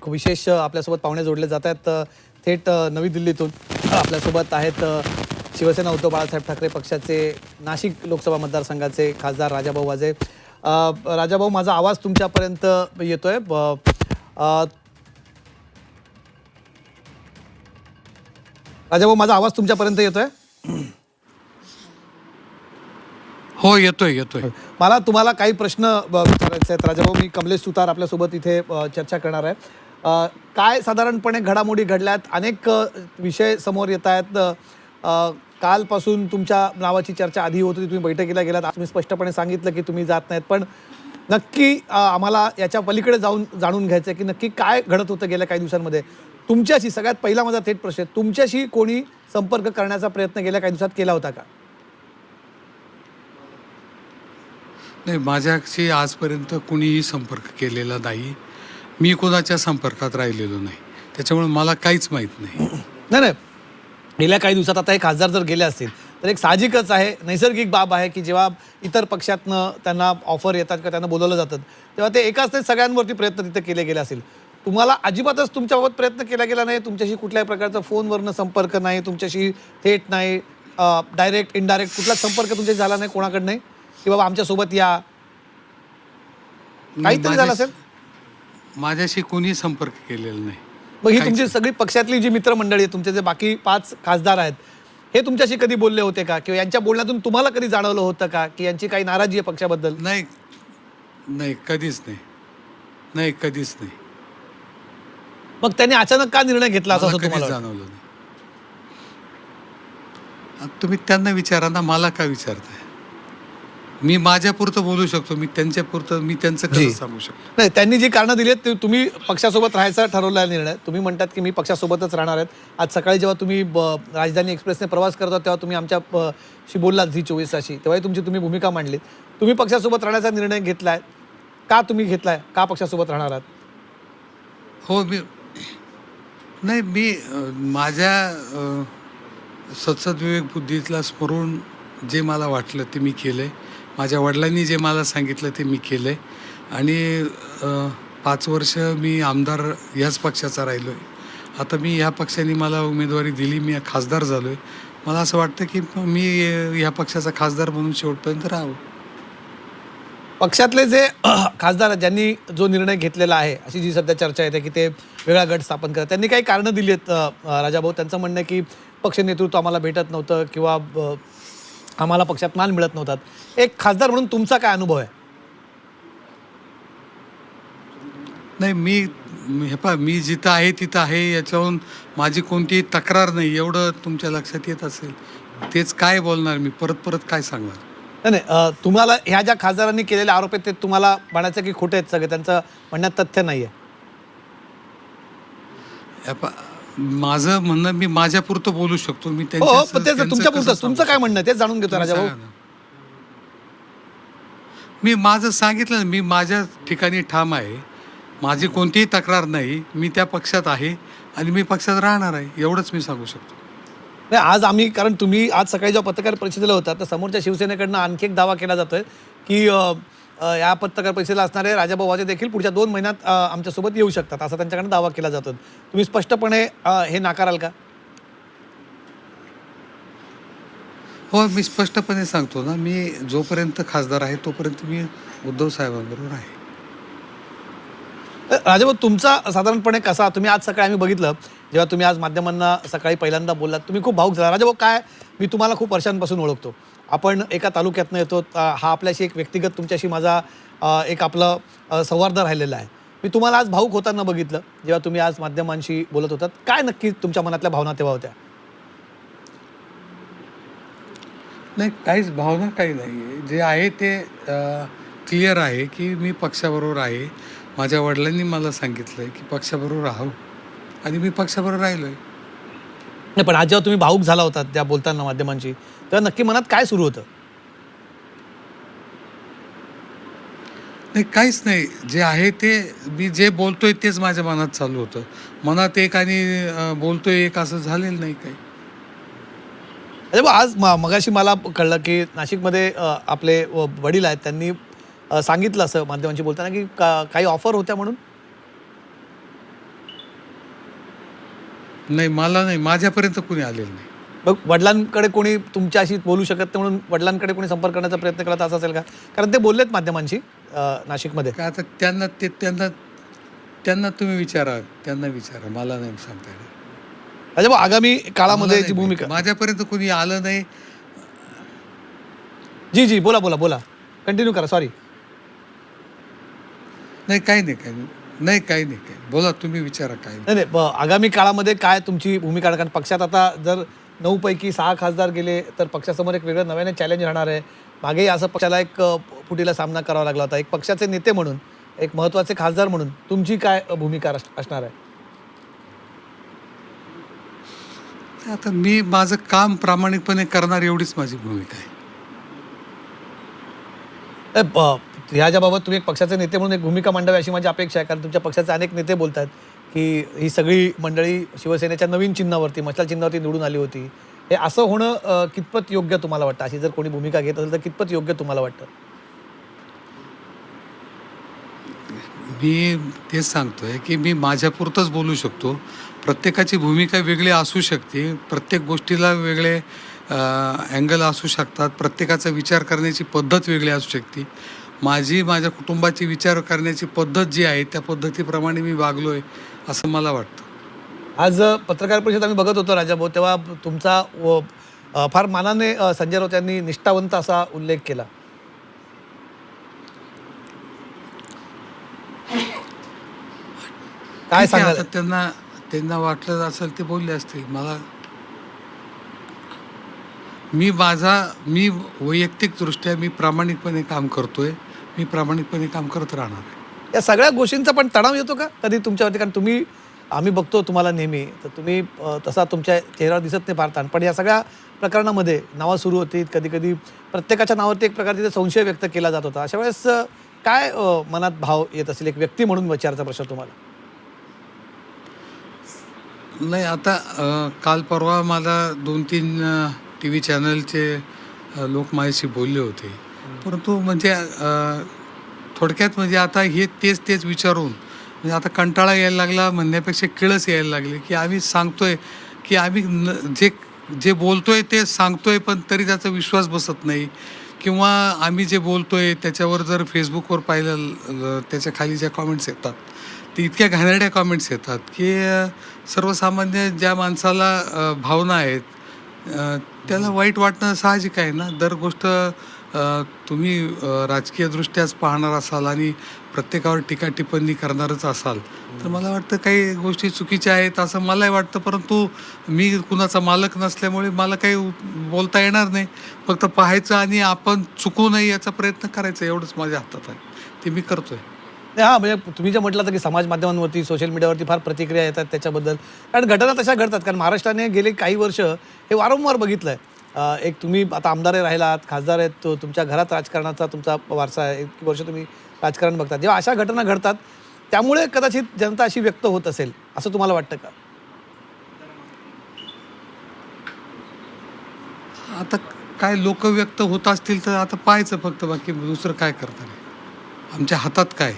विशेष आपल्यासोबत पाहुणे जोडले जात आहेत थेट नवी दिल्लीतून आपल्यासोबत आहेत शिवसेना उद्धव बाळासाहेब ठाकरे पक्षाचे नाशिक लोकसभा मतदारसंघाचे खासदार राजाभाऊ वाजे. राजाभाऊ, माझा आवाज तुमच्यापर्यंत येतोय? राजाभाऊ, माझा आवाज तुमच्यापर्यंत येतोय? हो, येतोय येतोय. मला तुम्हाला काही प्रश्न विचारायचे आहेत राजाभाऊ. मी कमलेश सुतार आपल्यासोबत इथे चर्चा करणार आहे. काय साधारणपणे घडामोडी घडल्यात, अनेक विषय समोर येत आहेत. कालपासून तुमच्या नावाची चर्चा आधी होत होती, तुम्ही बैठकीला गेलात, आज तुम्ही स्पष्टपणे सांगितलं की तुम्ही जात नाहीत. पण नक्की आम्हाला याच्या पलीकडे जाणून घ्यायचं आहे की नक्की काय घडत होतं गेल्या काही दिवसांमध्ये. तुमच्याशी सगळ्यात पहिला माझा थेट प्रश्न आहे, तुमच्याशी कोणी संपर्क करण्याचा प्रयत्न गेल्या काही दिवसात केला होता का? नाही, माझ्याशी आजपर्यंत कुणीही संपर्क केलेला नाही. मी कोणाच्या संपर्कात राहिलेलो नाही, त्याच्यामुळे मला काहीच माहीत नाही. नाही, गेल्या काही दिवसात आता हे खासदार जर गेले असतील तर एक साहजिकच आहे, नैसर्गिक बाब आहे की जेव्हा इतर पक्षातनं त्यांना ऑफर येतात किंवा त्यांना बोलवलं जातं तेव्हा ते एकाच नाही सगळ्यांवरती प्रयत्न तिथे केले गेले असेल. तुम्हाला अजिबातच तुमच्याबाबत प्रयत्न केला गेला नाही? तुमच्याशी कुठल्याही प्रकारचा फोनवरनं संपर्क नाही, तुमच्याशी थेट नाही, डायरेक्ट इनडायरेक्ट कुठलाच संपर्क तुमच्याशी झाला नाही कोणाकडे नाही की बाबा आमच्यासोबत या, काहीतरी झालं असेल? माझ्याशी कोणी संपर्क केलेला नाही. मग ही तुमची सगळी पक्षातली जी मित्रमंडळी आहे, तुमचे जे बाकी 5 खासदार आहेत, हे तुमच्याशी कधी बोलले होते का? किंवा यांच्या बोलण्यातून तुम्हाला कधी जाणवलं होतं का की यांची काही नाराजी आहे पक्षाबद्दल? नाही नाही, कधीच नाही. नाही, कधीच नाही. मग त्यांनी अचानक का निर्णय घेतला असं कधीच तुम्हाला जाणवलं नाही. तुम्ही त्यांना विचारा ना, मला का विचारताय? मी माझ्यापुरतं बोलू शकतो, मी त्यांच्यापुरतं, मी त्यांचं कसं सांगू शकतो? नाही, त्यांनी जी कारणं दिली आहेत तुम्ही पक्षासोबत राहायचा ठरवलेला निर्णय, तुम्ही म्हणतात की मी पक्षासोबतच राहणार आहेत. आज सकाळी जेव्हा तुम्ही राजधानी एक्सप्रेसने प्रवास करता तेव्हा तुम्ही आमच्याशी बोललात झी 24 ताशी, तेव्हाही तुम्ही भूमिका मांडलीत. तुम्ही पक्षासोबत राहण्याचा निर्णय घेतलाय का? तुम्ही घेतलाय का पक्षासोबत राहणार आहात? हो, मी माझ्या सद्सद्विवेक बुद्धीतला स्मरून जे मला वाटलं ते मी केलं. माझ्या वडिलांनी जे मला सांगितलं ते मी केलं आहे. आणि 5 वर्ष मी आमदार ह्याच पक्षाचा राहिलो आहे. आता मी ह्या पक्षाने मला उमेदवारी दिली, मी खासदार झालो आहे. मला असं वाटतं की मी ह्या पक्षाचा खासदार म्हणून शेवटपर्यंत राहावं. पक्षातले जे खासदार आहेत ज्यांनी जो निर्णय घेतलेला आहे, अशी जी सध्या चर्चा येते की ते वेगळा गट स्थापन करतात, त्यांनी काही कारणं दिली आहेत राजाभाऊ. त्यांचं म्हणणं आहे की पक्ष नेतृत्व आम्हाला भेटत नव्हतं किंवा आम्हाला पक्षात मान मिळत नव्हतात. एक खासदार म्हणून तुमचा काय अनुभव आहे? नाही, मी जिथं आहे तिथं आहे, याच्याहून माझी कोणतीही तक्रार नाही, एवढं तुमच्या लक्षात येत असेल. तेच काय बोलणार मी, परत काय सांगणार? नाही, तुम्हाला ह्या ज्या खासदारांनी केलेले आरोप आहेत ते तुम्हाला म्हणायचं की खोटे आहेत सगळे, त्यांचं म्हणण्यात तथ्य नाही आहे? माझं म्हणणं, मी माझ्यापुरतं बोलू शकतो. मी तुमच्यापुरतं तुमचं काय म्हणणं तेच जाणून घेतो राजाभाऊ. मी माझं सांगितलं ना, मी माझ्या ठिकाणी ठाम आहे, माझी कोणतीही तक्रार नाही, मी त्या पक्षात आहे आणि मी पक्षात राहणार आहे, एवढंच मी सांगू शकतो. नाही, आज आम्ही, कारण तुम्ही आज सकाळी जेव्हा पत्रकार परिषदेला होता तर समोरच्या शिवसेनेकडनं आणखी एक दावा केला जातोय की या पत्रकार परिषदेला असणारे राजाभाऊ वाजे देखील पुढच्या 2 महिन्यात आमच्यासोबत येऊ शकतात, असा त्यांच्याकडनं दावा केला जातो. तुम्ही स्पष्टपणे हे नाकाराल का? हो, मी स्पष्टपणे सांगतो ना, मी जोपर्यंत खासदार आहे तोपर्यंत मी उद्धव साहेबांबरोबर आहे. राजाभाऊ, तुमचा साधारणपणे कसा, तुम्ही आज सकाळी आम्ही बघितलं जेव्हा तुम्ही आज माध्यमांना सकाळी पहिल्यांदा बोललात, तुम्ही खूप भावूक झाला. राजाभाऊ, काय, मी तुम्हाला खूप वर्षांपासून ओळखतो, आपण एका तालुक्यातनं येतो, हा आपल्याशी एक व्यक्तिगत तुमच्याशी माझा एक आपलं सौहार्द राहिलेला आहे. मी तुम्हाला आज भावूक होताना बघितलं जेव्हा तुम्ही आज माध्यमांशी बोलत होतात. काय नक्की तुमच्या मनातल्या भावना तेव्हा होत्या? नाही, काहीच भावना काही नाही, जे आहे ते क्लिअर आहे की मी पक्षाबरोबर आहे. माझ्या वडिलांनी मला सांगितलं आहे की पक्षाबरोबर राहावं आणि मी पक्षाबरोबर राहिलो आहे. नाही, पण आज जेव्हा तुम्ही भावूक झाला होता त्या बोलताना माध्यमांशी, तेव्हा नक्की मनात काय सुरू होतं? नाही, काहीच नाही, जे आहे ते, मी जे बोलतोय तेच माझ्या मनात चालू होतं. मनात एक आणि बोलतोय एक असं झालेलं नाही काही. आज मगाशी मला कळलं की नाशिकमध्ये आपले वडील आहेत, त्यांनी सांगितलं असं माध्यमांशी बोलताना की काही ऑफर होत्या म्हणून. नाही, मला नाही, माझ्यापर्यंत कुणी आलेलं नाही. मग वडिलांकडे कोणी तुमच्याशी बोलू शकत नाही म्हणून वडिलांकडे कोणी संपर्क करण्याचा प्रयत्न केला तर असं असेल का? कारण ते बोललेत माध्यमांशी नाशिकमध्ये. का आता त्यांना तुम्ही विचारा, त्यांना विचारा, मला नाही सांगता येणार. म्हणजे मग आगामी काळामध्ये मला याची नाही भूमिका. माहिती. माझ्यापर्यंत कुणी आलं नाही. जी जी बोला बोला बोला कंटिन्यू करा. सॉरी. नाही, काही नाही, काही नाही. नाही, काही नाही, काही बोला, तुम्ही विचारा काय. नाही नाही आगामी काळामध्ये काय तुमची भूमिका आहे? कारण पक्षात आता जर 9 पैकी 6 खासदार गेले तर पक्षासमोर एक वेगळं नव्याने चॅलेंज राहणार आहे. मागेही असं पक्षाला एक फुटीला सामना करावा लागला होता. एक पक्षाचे नेते म्हणून, एक महत्त्वाचे खासदार म्हणून तुमची काय भूमिका असणार आहे? आता मी माझं काम प्रामाणिकपणे करणार एवढीच माझी भूमिका आहे. ह्याच्याबाबत तुम्ही एक पक्षाचे नेते म्हणून एक भूमिका मांडावी अशी माझी अपेक्षा आहे. कारण तुमच्या पक्षाचे अनेक नेते बोलत आहेत की ही सगळी मंडळी शिवसेनेच्या नवीन चिन्हावरती, मशाल चिन्हावरती निवडून आली होती. हे असं होणं कितपत योग्य तुम्हाला वाटतं? अशी जर कोणी भूमिका घेत असेल तर कितपत योग्य तुम्हाला वाटतं? मी तेच सांगतोय की मी माझ्यापुरतंच बोलू शकतो. प्रत्येकाची भूमिका वेगळी असू शकते. प्रत्येक गोष्टीला वेगळे अँगल असू शकतात. प्रत्येकाचा विचार करण्याची पद्धत वेगळी असू शकते. माझ्या कुटुंबाची विचार करण्याची पद्धत जी आहे त्या पद्धतीप्रमाणे मी वागलो आहे असं मला वाटतं. आज पत्रकार परिषद आम्ही बघत होतो राजाभाऊ, तेव्हा तुमचा फार मानाने संजय राऊत यांनी निष्ठावंत असा उल्लेख केला. काय ठीक आहे, सांगाल? आता त्यांना वाटलं असेल ते बोलले असतील. मी वैयक्तिकदृष्ट्या मी प्रामाणिकपणे काम करतोय. मी प्रामाणिकपणे काम करत राहणार आहे. या सगळ्या गोष्टींचा पण तणाव येतो का कधी तुमच्यावरती? कारण आम्ही बघतो तुम्हाला नेहमी, तर तुम्ही तसा तुमच्या चेहऱ्यावर दिसत नाही पाहताना, पण या सगळ्या प्रकरणामध्ये नावं सुरू होती. कधी कधी प्रत्येकाच्या नावावरती एक प्रकारचा संशय व्यक्त केला जात होता. अशा वेळेस काय मनात भाव येत असेल एक व्यक्ती म्हणून विचारायचा प्रश्न तुम्हाला? नाही, आता काल परवा मला 2-3 टी व्ही चॅनलचे लोक माझ्याशी बोलले होते. परंतु म्हणजे थोडक्यात म्हणजे आता हे तेच विचारून म्हणजे आता कंटाळा यायला लागला म्हणण्यापेक्षा किळस यायला लागली की आम्ही सांगतोय की आम्ही जे बोलतोय ते सांगतोय, पण तरी त्याचा विश्वास बसत नाही. किंवा आम्ही जे बोलतोय त्याच्यावर जर फेसबुकवर पाहिलं त्याच्या खाली ज्या कॉमेंट्स येतात ते इतक्या घाणेरड्या कॉमेंट्स येतात की सर्वसामान्य ज्या माणसाला भावना आहेत त्याला वाईट वाटणं साहजिक आहे ना. दर गोष्ट तुम्ही राजकीयदृष्ट्याच पाहणार असाल आणि प्रत्येकावर टीका टिप्पणी करणारच असाल तर मला वाटतं काही गोष्टी चुकीच्या आहेत असं मलाही वाटतं. परंतु मी कुणाचा मालक नसल्यामुळे मला काही बोलता येणार नाही. फक्त पाहायचं आणि आपण चुकू नये याचा प्रयत्न करायचा, एवढंच माझ्या हातात आहे. ते मी करतोय. हां, म्हणजे तुम्ही जे म्हटलं की समाज माध्यमांवरती, सोशल मीडियावरती फार प्रतिक्रिया येतात त्याच्याबद्दल. कारण घटना तशा घडतात. कारण महाराष्ट्राने गेले काही वर्ष हे वारंवार बघितलं आहे. एक तुम्ही आता आमदारही राहिलात, खासदार आहेत, तुमच्या घरात राजकारणाचा तुमचा वारसा आहे. इतकी वर्ष तुम्ही राजकारण बघतात. जेव्हा अशा घटना घडतात त्यामुळे कदाचित जनता अशी व्यक्त होत असेल असं तुम्हाला वाटतं का? आता काय लोक व्यक्त होत असतील तर आता पाहायचं फक्त, बाकी दुसरं काय करता नाही. आमच्या हातात काय.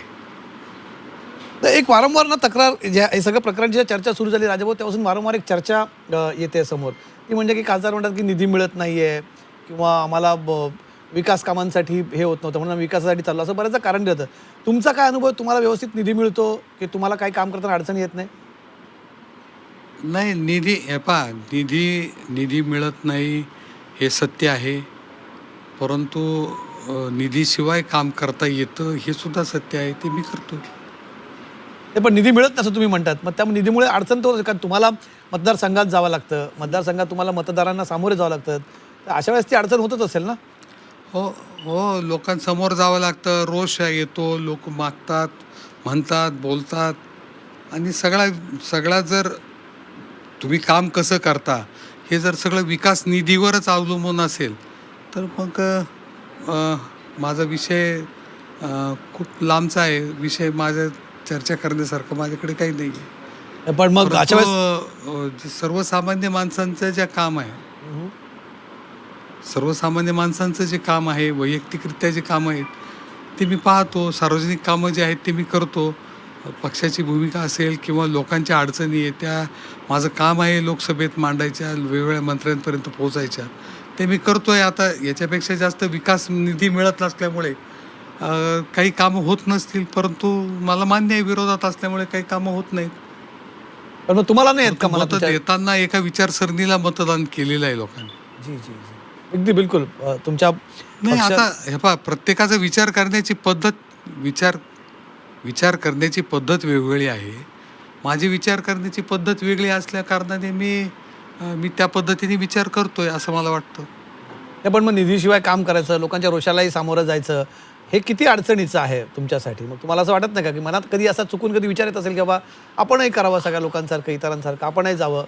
तर एक वारंवार ना तक्रार हे सगळं प्रकरणाची चर्चा सुरू झाली राजाभाऊ, तेव्हापासून वारंवार एक चर्चा येते समोर. ती म्हणजे की खासदार म्हणतात की निधी मिळत नाही आहे किंवा आम्हाला विकास कामांसाठी हे होत नव्हतं म्हणून विकासासाठी चाललं, असं बऱ्याचदा कारण देतं. तुमचा काय अनुभव? तुम्हाला व्यवस्थित निधी मिळतो की तुम्हाला काही काम करताना अडचणी येत नाही? नाही, निधी मिळत नाही हे सत्य आहे. परंतु निधीशिवाय काम करता येतं हे सुद्धा सत्य आहे. ते मी करतो. ते पण निधी मिळत नसं तुम्ही म्हणतात, मग त्या निधीमुळे अडचण तर होते. कारण तुम्हाला मतदारसंघात जावं लागतं, मतदारसंघात तुम्हाला मतदारांना सामोरे जावं लागतं. तर अशा वेळेस ती अडचण होतच असेल ना? हो, लोकांसमोर जावं लागतं. रोष येतो, लोक मागतात, म्हणतात, बोलतात. आणि सगळा जर तुम्ही काम कसं करता हे जर सगळं विकास निधीवरच अवलंबून असेल तर मग माझा विषय खूप लांबचा आहे. विषय माझ्या चर्चा करण्यासारखं माझ्याकडे काही नाही आहे. पण मग अशा वेळेस परंतु सर्वसामान्य माणसांचं जे काम आहे, सर्वसामान्य माणसांचं जे काम आहे, वैयक्तिकरित्या जे कामं आहेत ते मी पाहतो. सार्वजनिक कामं जे आहेत ते मी करतो. पक्षाची भूमिका असेल किंवा लोकांच्या अडचणी आहे त्या माझं काम आहे लोकसभेत मांडायच्या, वेगवेगळ्या मंत्र्यांपर्यंत पोहोचायच्या, ते मी करतो आहे. आता याच्यापेक्षा जास्त विकास निधी मिळत नसल्यामुळे काही कामं होत नसतील, परंतु मला मान्य आहे विरोधात असल्यामुळे काही कामं होत नाहीत. पण मग तुम्हाला नाही येत का मला मतं देताना एका विचारसरणीला मतदान केलेलं आहे लोकांनी. जी जी जी अगदी बिलकुल तुमच्या नाही, आता हे पहा, प्रत्येकाचा विचार करण्याची करण्याची पद्धत वेगवेगळी आहे. माझी विचार करण्याची पद्धत वेगळी असल्या कारणाने मी त्या पद्धतीने विचार करतोय असं मला वाटतं. नाही, पण मग निधीशिवाय काम करायचं, लोकांच्या रोषालाही सामोरं जायचं, हे किती अडचणीचं आहे तुमच्यासाठी? मग तुम्हाला असं वाटत नाही का की मनात कधी असा चुकून कधी विचार येत असेल की बाबा आपणही करावं सगळ्या लोकांसारखं, इतरांसारखं आपणही जावं?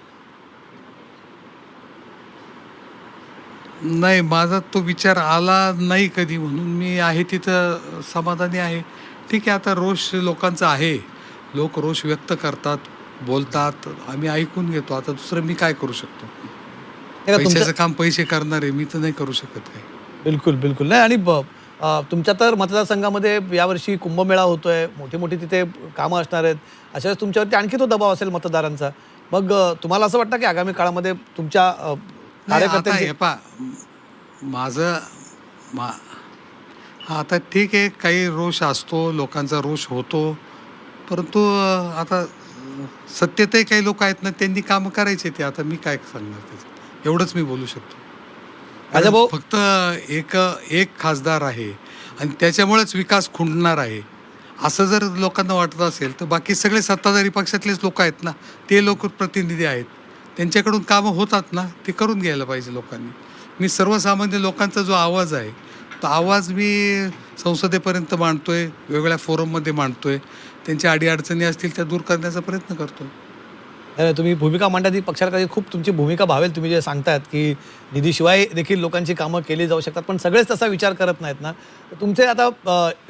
नाही, माझा तो विचार आला नाही कधी, म्हणून मी आहे तिथं समाधानी आहे. ठीक आहे, आता रोष लोकांचा आहे, लोक रोष व्यक्त करतात, बोलतात, आम्ही ऐकून घेतो. आता दुसरं मी काय करू शकतो? नाही का पैशाचं काम पैसे करणार आहे, मी तर नाही करू शकत काही. बिलकुल बिलकुल नाही. आणि तुमच्या तर मतदारसंघामध्ये यावर्षी कुंभमेळा होतोय, मोठी मोठी तिथे कामं असणार आहेत, अशा वेळेस तुमच्यावरती आणखी तो दबाव असेल मतदारांचा. मग तुम्हाला असं वाटतं की आगामी काळामध्ये तुमच्या नाही, आता कार्यकर्त्यांची हे पहा, माझं मा आता ठीक आहे, काही रोष असतो, लोकांचा रोष होतो, परंतु आता सत्तेतही काही लोक आहेत ना, त्यांनी कामं करायचे ते. आता मी काय सांगणार त्याचं? एवढंच मी बोलू शकतो. कारण राजाभाऊ फक्त एक एक खासदार आहे आणि त्याच्यामुळेच विकास खुंटणार आहे असं जर लोकांना वाटत असेल, तर बाकी सगळे सत्ताधारी पक्षातलेच लोक आहेत ना, ते लोकप्रतिनिधी आहेत, त्यांच्याकडून कामं होतात ना, ते करून घ्यायला पाहिजे लोकांनी. मी सर्वसामान्य लोकांचा जो आवाज आहे, तो आवाज मी संसदेपर्यंत मांडतोय, वेगवेगळ्या फोरममध्ये मांडतोय, त्यांच्या अडीअडचणी असतील त्या दूर करण्याचा प्रयत्न करतोय. तुम्ही भूमिका मांडता ती पक्षाला कधी खूप तुमची भूमिका भावेल. तुम्ही जे सांगतायत की निधीशिवाय देखील लोकांची कामं केली जाऊ शकतात, पण सगळेच तसा विचार करत नाहीत ना. तर तुमचे आता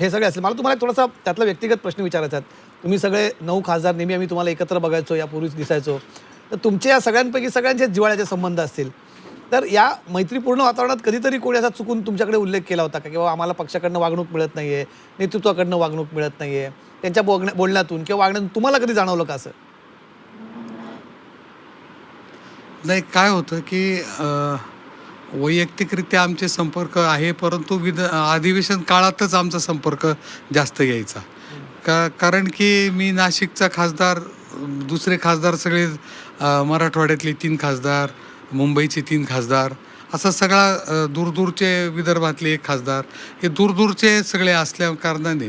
हे सगळे असेल, मला तुम्हाला एक थोडासा त्यातला व्यक्तिगत प्रश्न विचारायचा आहे. तुम्ही सगळे 9 खासदार नेहमी आम्ही तुम्हाला एकत्र बघायचो, यापूर्वीच दिसायचो. तर तुमच्या या सगळ्यांपैकी सगळ्यांचे जिव्हाळ्याचे संबंध असतील, तर या मैत्रीपूर्ण वातावरणात कधीतरी कोणी असा चुकून तुमच्याकडे उल्लेख केला होता का, किंवा आम्हाला पक्षाकडनं वागणूक मिळत नाहीये, नेतृत्वाकडनं वागणूक मिळत नाहीये, त्यांच्या बोलण्यातून किंवा वागण्यातून तुम्हाला कधी जाणवलं का असं? नाही, काय होतं की वैयक्तिकरित्या आमचे संपर्क आहे, परंतु अधिवेशन काळातच आमचा संपर्क जास्त यायचा. कारण की मी नाशिकचा खासदार, दुसरे खासदार सगळे मराठवाड्यातले 3 खासदार, मुंबईचे 3 खासदार, असा सगळा दूरदूरचे, विदर्भातले 1 खासदार, हे दूरदूरचे सगळे असल्या कारणाने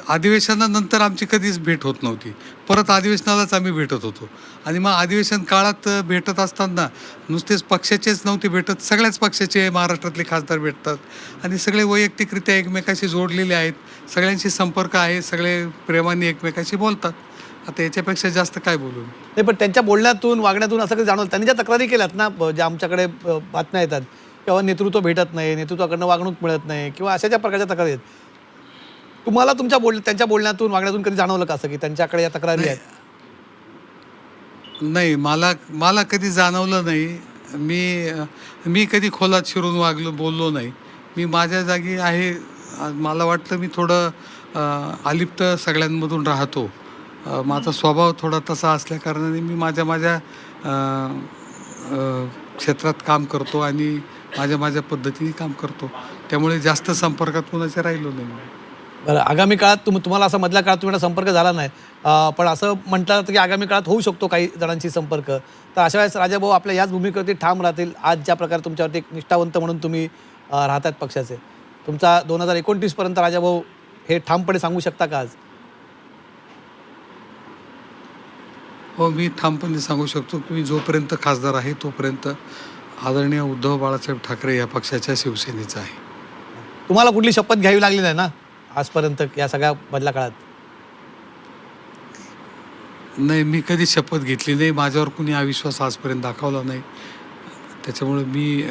अधिवेशनानंतर आमची कधीच भेट होत नव्हती. परत अधिवेशनालाच आम्ही भेटत होतो. आणि मग अधिवेशन काळात भेटत असताना नुसतेच पक्षाचेच नव्हते भेटत, सगळ्याच पक्षाचे महाराष्ट्रातले खासदार भेटतात आणि सगळे वैयक्तिकरित्या एकमेकाशी जोडलेले आहेत, सगळ्यांशी संपर्क आहे, सगळे प्रेमाने एकमेकाशी बोलतात. आता याच्यापेक्षा जास्त काय बोलू? नाही, पण त्यांच्या बोलण्यातून वागण्यातून असं काही जाणवलं? त्यांनी ज्या तक्रारी केल्यात ना, ज्या आमच्याकडे बातम्या येतात, किंवा नेतृत्व भेटत नाही, नेतृत्वाकडनं वागणूक मिळत नाही, किंवा अशा ज्या प्रकारच्या तक्रारी आहेत, तुम्हाला त्यांच्या बोलण्यातून वागण्यातून कधी जाणवलं का असं की त्यांच्याकडे या तक्रारी आहेत? नाही, मला कधी जाणवलं नाही. मी कधी खोलात शिरून बोललो नाही. मी माझ्या जागी आहे. मला वाटतं मी थोडं अलिप्त सगळ्यांमधून राहतो. माझा स्वभाव थोडा तसा असल्या कारणाने मी माझ्या क्षेत्रात काम करतो आणि माझ्या पद्धतीने काम करतो. त्यामुळे जास्त संपर्कात कोणाच्या राहिलो नाही. बरं, आगामी काळात तुम्हाला असा मधल्या काळात तुम्हाला संपर्क झाला नाही, पण असं म्हटलं जातं की आगामी काळात होऊ शकतो काही जणांशी संपर्क. तर अशा वेळेस राजाभाऊ आपल्या याच भूमिकेवरती ठाम राहतील, आज ज्या प्रकारे तुमच्यावरती एक निष्ठावंत म्हणून तुम्ही राहतात पक्षाचे, तुमचा 2029 पर्यंत राजाभाऊ हे ठामपणे सांगू शकता का आज? हो, मी ठामपणे सांगू शकतो की मी जोपर्यंत खासदार आहे तोपर्यंत आदरणीय उद्धव बाळासाहेब ठाकरे या पक्षाच्या शिवसेनेचा आहे. तुम्हाला कुठली शपथ घ्यावी लागली नाही ना आजपर्यंत या सगळ्या मधल्या काळात? नाही, मी कधी शपथ घेतली नाही. माझ्यावर कुणी अविश्वास आजपर्यंत दाखवला नाही. त्याच्यामुळे मी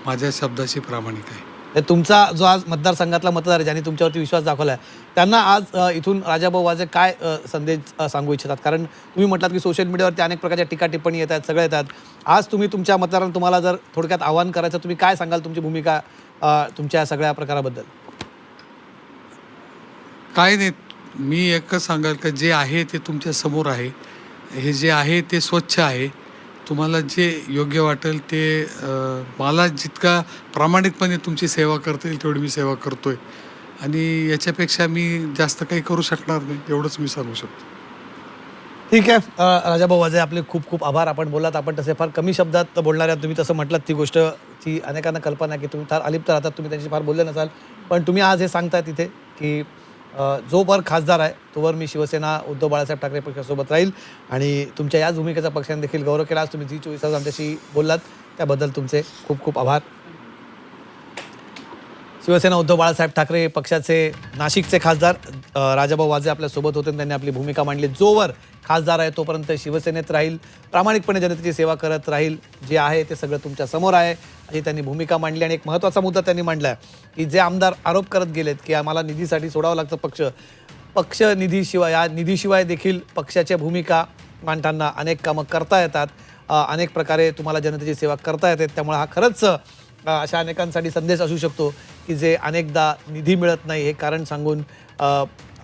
माझ्या शब्दाशी प्रामाणिक आहे. तुमचा जो आज मतदारसंघातला मतदार आहे, ज्यांनी तुमच्यावरती विश्वास दाखवला आहे, त्यांना आज इथून राजाभाऊ वाजे काय संदेश सांगू इच्छितात? कारण तुम्ही म्हटलात की सोशल मीडियावरती अनेक प्रकारच्या टीका टिप्पणी येतात, सगळे येतात. आज तुम्ही तुमच्या मतदारांना, तुम्हाला जर थोडक्यात आवाहन करायचं, तुम्ही काय सांगाल तुमची भूमिका तुमच्या सगळ्या प्रकाराबद्दल? काय नाही, मी एकच सांगाल का जे आहे ते तुमच्या समोर आहे. हे जे आहे ते स्वच्छ आहे. तुम्हाला जे योग्य वाटेल ते मला जितका प्रामाणिकपणे तुमची सेवा करता येईल तेवढी मी सेवा करतोय आणि याच्यापेक्षा मी जास्त काही करू शकणार नाही, एवढंच मी सांगू शकतो. ठीक आहे. राजाभाऊ वाजे, आपले खूप खूप आभार. आपण बोललात, आपण तसे फार कमी शब्दात बोलणारे आहात. तुम्ही तसं म्हटलात ती गोष्ट, ती अनेकांना कल्पना आहे की तुम्ही फार अलिप्त राहतात, तुम्ही त्यांची फार बोलले नसाल. पण तुम्ही आज हे सांगताय तिथे की जोवर खासदार आहे तोवर मी शिवसेना उद्धव बाळासाहेब ठाकरे पक्षासोबत राहील आणि तुमच्या याच भूमिकेचा पक्षाने देखील गौरव केला. आज तुम्ही झी 24 तास आमच्याशी बोललात, त्याबद्दल तुमचे खूप खूप आभार. शिवसेना उद्धव बाळासाहेब ठाकरे पक्षाचे नाशिकचे खासदार राजाभाऊ वाजे आपल्यासोबत होते आणि त्यांनी आपली भूमिका मांडली. जोवर खासदार आहे तोपर्यंत शिवसेनेत राहील, प्रामाणिकपणे जनतेची सेवा करत राहील. जे आहे ते सगळं तुमच्या समोर आहे अशी त्यांनी भूमिका मांडली. आणि एक महत्त्वाचा मुद्दा त्यांनी मांडला आहे की जे आमदार आरोप करत गेलेत की आम्हाला निधीसाठी सोडावं लागतं पक्ष निधीशिवाय, या निधीशिवाय देखील पक्षाच्या भूमिका मांडताना अनेक कामं करता येतात, अनेक प्रकारे तुम्हाला जनतेची सेवा करता येते. त्यामुळे हा खरंच अशा अनेकांसाठी संदेश असू शकतो की जे अनेकदा निधी मिळत नाही हे कारण सांगून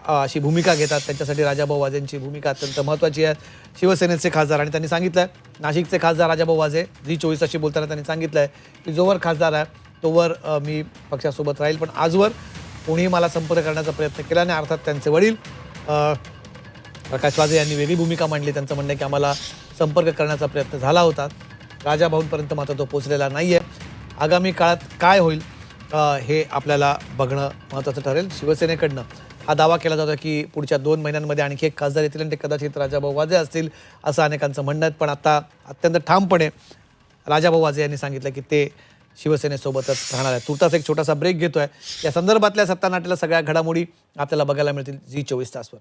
अशी भूमिका घेतात. त्यांच्यासाठी राजाभाऊ वाजेंची भूमिका अत्यंत महत्त्वाची आहे. शिवसेनेचे खासदार, आणि त्यांनी सांगितलं आहे, नाशिकचे खासदार राजाभाऊ वाजे झी 24 तासशी बोलताना त्यांनी सांगितलं आहे की जोवर खासदार आहे तोवर मी पक्षासोबत राहील. पण आजवर कोणीही मला संपर्क करण्याचा प्रयत्न केला नाही. अर्थात त्यांचे वडील प्रकाश वाजे यांनी वेगळी भूमिका मांडली. त्यांचं म्हणणं आहे की आम्हाला संपर्क करण्याचा प्रयत्न झाला होता, राजाभाऊंपर्यंत मात्र तो पोचलेला नाही आहे. आगामी काळात काय होईल हे आपल्याला बघणं महत्त्वाचं ठरेल. शिवसेनेकडनं हा दावा केला जातो की पुढच्या 2 महिन्यांमध्ये आणखी एक खासदार येतील आणि ते कदाचित राजाभाऊ वाजे असतील असं अनेकांचं म्हणणं आहे. पण आता अत्यंत ठामपणे राजाभाऊ वाजे यांनी सांगितलं की ते शिवसेनेसोबतच राहणार आहे. तुर्तास एक छोटासा ब्रेक घेतोय. या संदर्भातल्या सत्ता नाट्याला सगळ्या घडामोडी आपल्याला बघायला मिळतील झी 24 तासवर.